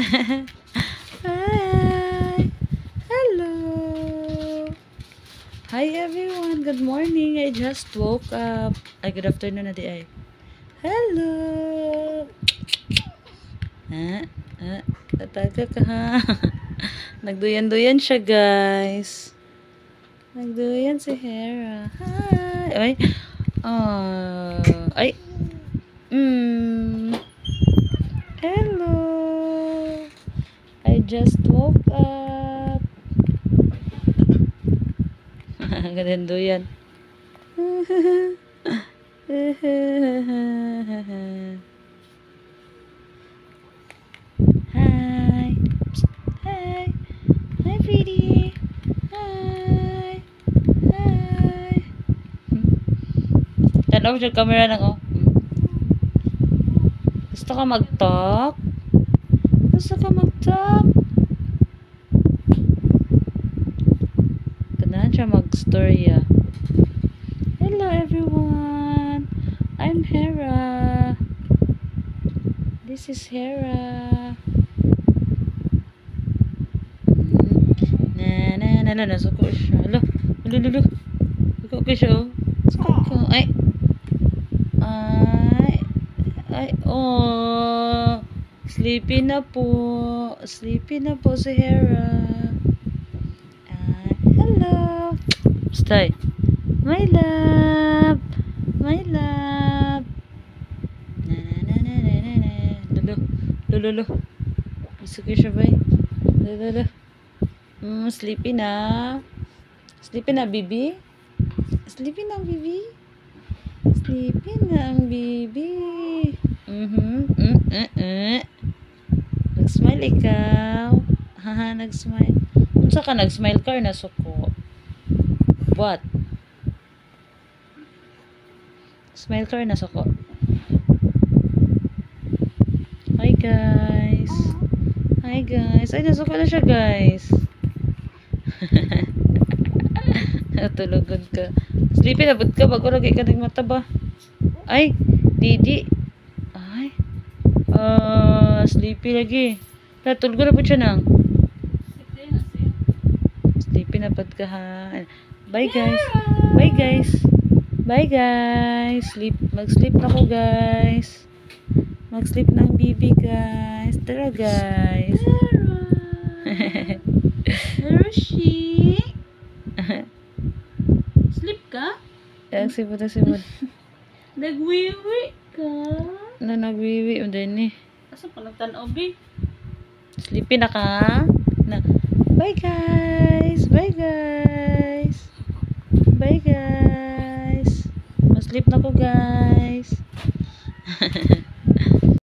Hi. Hello. Hi everyone. Good morning. I just woke up. Ay, good afternoon na di ay. Hello. Tataga ka ha. Nagduyan-duyan siya, guys. Nagduyan si Hera. Hi. Ay. Ay. Hello. I just woke up. Ganun yan. Hi. Hi. Hi, pretty. Hi. Hi. Tanaw siya camera lang, oh. Gusto ka mag-talk? Gusto ka mag-talk? Ganahan siya mag-story, ah. Hello, everyone. I'm Hera. This is Hera. Nasuko siya. Lalo. Suko ko siya, oh. Suko ko. Ay, oh. Sleepy na po. Sleepy na po si Hera. Hello. Stay. My love. My love. Lolo. Gusto ko siya ba? Lolo. Sleepy na. Sleepy na, baby. Sleepy na, baby. Sleepy na ang baby. Nag-smile ikaw. Haha, nag-smile. Unsa ka nag-smile ka or nasuko? What? Smile ka or nasuko? Hi guys. Hi guys. Ay, nasuko na siya, guys. Natulugod ka. Sleepy na bud ka bago lagi ka nagmata ba? Ay, Didi. Ay. Sleepy lagi. Natulog na po siya nang. Sleepy na pud ka ha. Bye guys. Bye guys. Bye guys. Mag-sleep na ko guys. Mag-sleep ng bibi guys. Tara guys. Hello, she. Sleep ka? Simod. Nagwiwi ka? Nagwiwi. Din eh. Asa pa nagtanaw, be? Sleepy na ka? Bye guys. Bye guys. Bye guys. Mas sleep na ko guys.